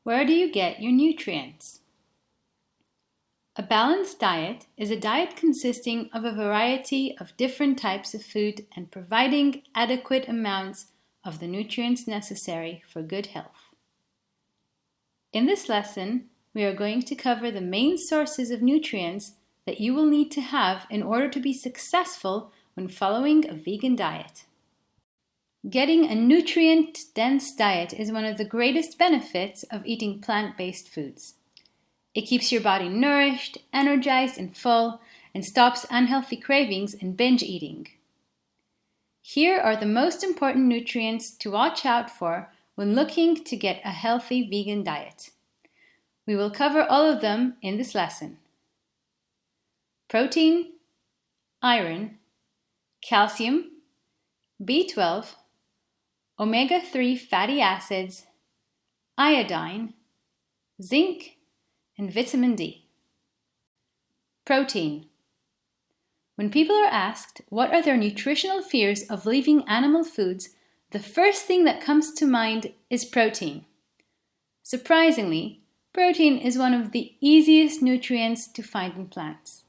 Where do you get your nutrients? A balanced diet is a diet consisting of a variety of different types of food and providing adequate amounts of the nutrients necessary for good health. In this lesson, we are going to cover the main sources of nutrients that you will need to have in order to be successful when following a vegan diet. Getting a nutrient-dense diet is one of the greatest benefits of eating plant-based foods. It keeps your body nourished, energized, and full, and stops unhealthy cravings and binge eating. Here are the most important nutrients to watch out for when looking to get a healthy vegan diet. We will cover all of them in this lesson. Protein, iron, calcium, B12, omega-3 fatty acids, iodine, zinc, and vitamin D. Protein. When people are asked what are their nutritional fears of leaving animal foods, the first thing that comes to mind is protein. Surprisingly, protein is one of the easiest nutrients to find in plants.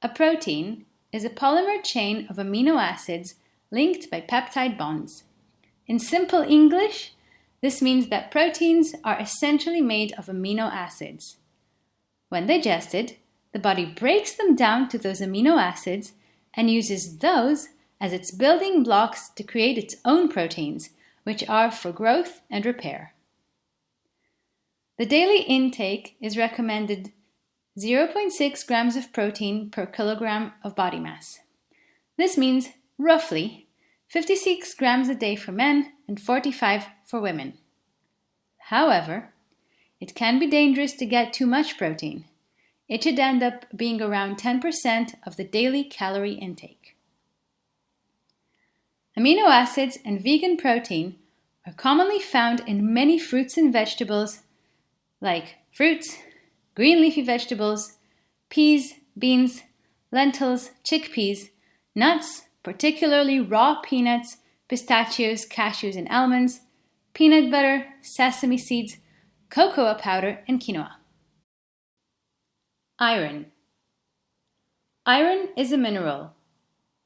A protein is a polymer chain of amino acids linked by peptide bonds. In simple English, this means that proteins are essentially made of amino acids. When digested, the body breaks them down to those amino acids and uses those as its building blocks to create its own proteins, which are for growth and repair. The daily intake is recommended 0.6 grams of protein per kilogram of body mass. This means roughly 56 grams a day for men and 45 for women. However, it can be dangerous to get too much protein. It should end up being around 10% of the daily calorie intake. Amino acids and vegan protein are commonly found in many fruits and vegetables like fruits, green leafy vegetables, peas, beans, lentils, chickpeas, nuts, particularly raw peanuts, pistachios, cashews, and almonds, peanut butter, sesame seeds, cocoa powder, and quinoa. Iron. Iron is a mineral.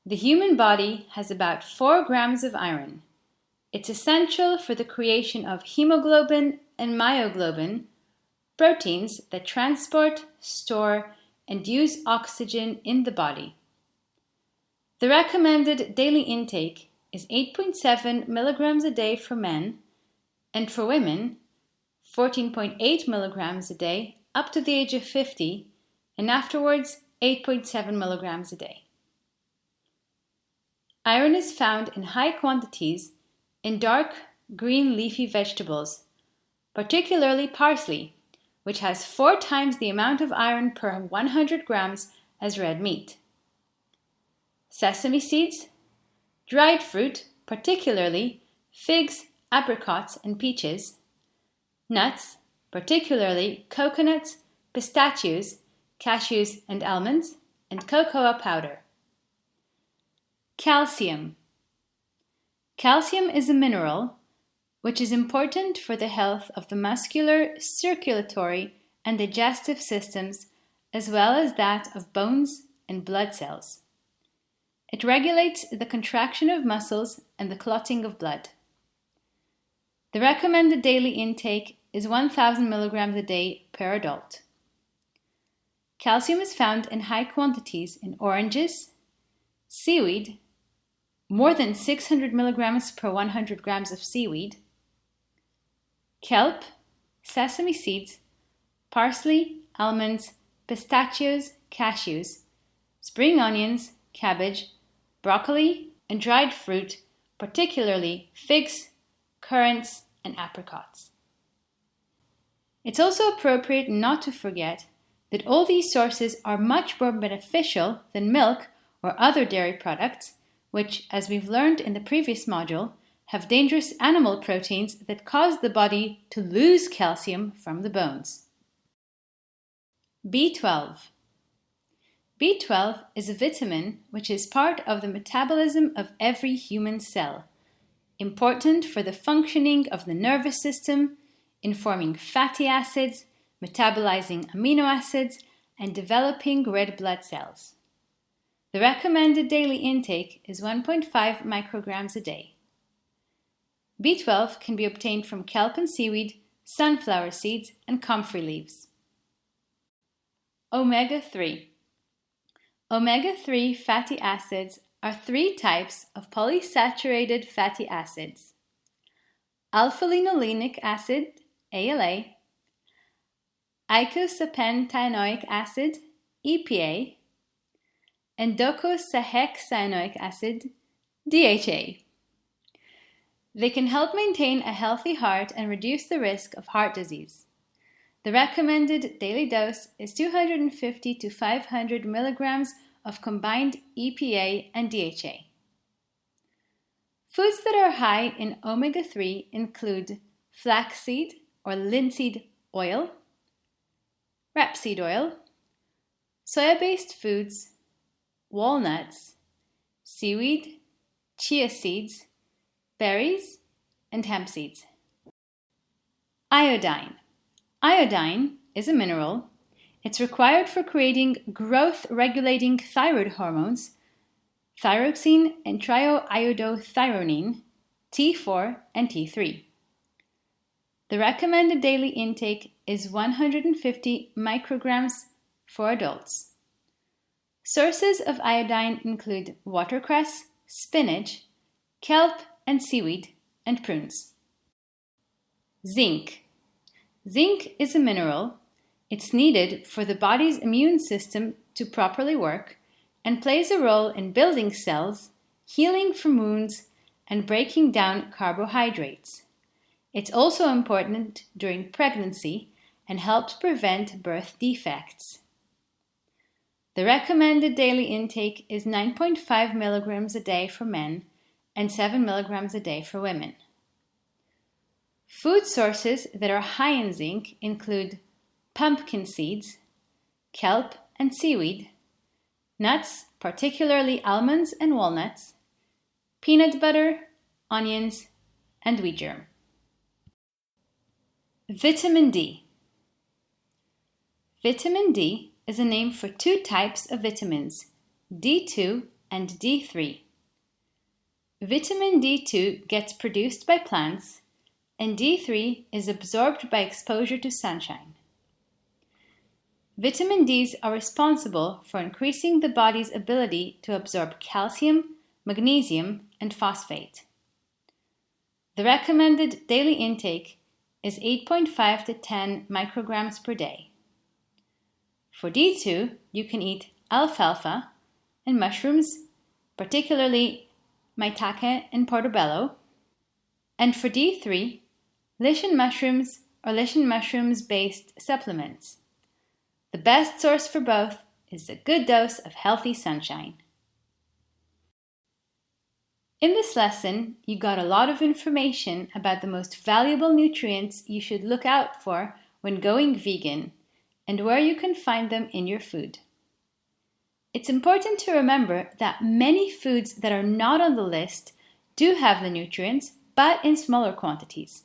The human body has about 4 grams of iron. It's essential for the creation of hemoglobin and myoglobin, proteins that transport, store, and use oxygen in the body. The recommended daily intake is 8.7 milligrams a day for men, and for women, 14.8 milligrams a day up to the age of 50, and afterwards 8.7 milligrams a day. Iron is found in high quantities in dark green leafy vegetables, particularly parsley, which has 4 times the amount of iron per 100 grams as red meat. Sesame seeds, dried fruit, particularly figs, apricots, and peaches, nuts, particularly coconuts, pistachios, cashews, and almonds, and cocoa powder. Calcium. Calcium is a mineral which is important for the health of the muscular, circulatory, and digestive systems, as well as that of bones and blood cells. It regulates the contraction of muscles and the clotting of blood. The recommended daily intake is 1,000 milligrams a day per adult. Calcium is found in high quantities in oranges, seaweed, more than 600 milligrams per 100 grams of seaweed, kelp, sesame seeds, parsley, almonds, pistachios, cashews, spring onions, cabbage, broccoli, and dried fruit, particularly figs, currants, and apricots. It's also appropriate not to forget that all these sources are much more beneficial than milk or other dairy products, which, as we've learned in the previous module, have dangerous animal proteins that cause the body to lose calcium from the bones. B12. B12 is a vitamin which is part of the metabolism of every human cell, important for the functioning of the nervous system, in forming fatty acids, metabolizing amino acids, and developing red blood cells. The recommended daily intake is 1.5 micrograms a day. B12 can be obtained from kelp and seaweed, sunflower seeds, and comfrey leaves. Omega-3. Omega-3 fatty acids are 3 types of polysaturated fatty acids: alpha-linolenic acid, ALA, eicosapentaenoic acid, EPA, and docosahexaenoic acid, DHA. They can help maintain a healthy heart and reduce the risk of heart disease. The recommended daily dose is 250 to 500 milligrams of combined EPA and DHA. Foods that are high in omega-3 include flaxseed or linseed oil, rapeseed oil, soya-based foods, walnuts, seaweed, chia seeds, berries, and hemp seeds. Iodine. Iodine is a mineral. It's required for creating growth-regulating thyroid hormones, thyroxine and triiodothyronine, T4 and T3. The recommended daily intake is 150 micrograms for adults. Sources of iodine include watercress, spinach, kelp and seaweed, and prunes. Zinc. Zinc is a mineral. It's needed for the body's immune system to properly work and plays a role in building cells, healing from wounds, and breaking down carbohydrates. It's also important during pregnancy and helps prevent birth defects. The recommended daily intake is 9.5 milligrams a day for men and 7 milligrams a day for women. Food sources that are high in zinc include pumpkin seeds, kelp and seaweed, nuts, particularly almonds and walnuts, peanut butter, onions, and wheat germ. Vitamin D. Vitamin D is a name for 2 types of vitamins, D2 and D3. Vitamin D2 gets produced by plants, and D3 is absorbed by exposure to sunshine. Vitamin Ds are responsible for increasing the body's ability to absorb calcium, magnesium, and phosphate. The recommended daily intake is 8.5 to 10 micrograms per day. For D2, you can eat alfalfa and mushrooms, particularly maitake and portobello. And for D3, lichen mushrooms or lichen mushrooms-based supplements. The best source for both is a good dose of healthy sunshine. In this lesson, you got a lot of information about the most valuable nutrients you should look out for when going vegan and where you can find them in your food. It's important to remember that many foods that are not on the list do have the nutrients, but in smaller quantities.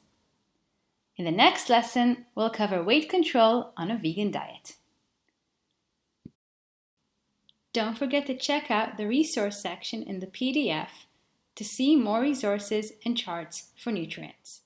In the next lesson, we'll cover weight control on a vegan diet. Don't forget to check out the resource section in the PDF to see more resources and charts for nutrients.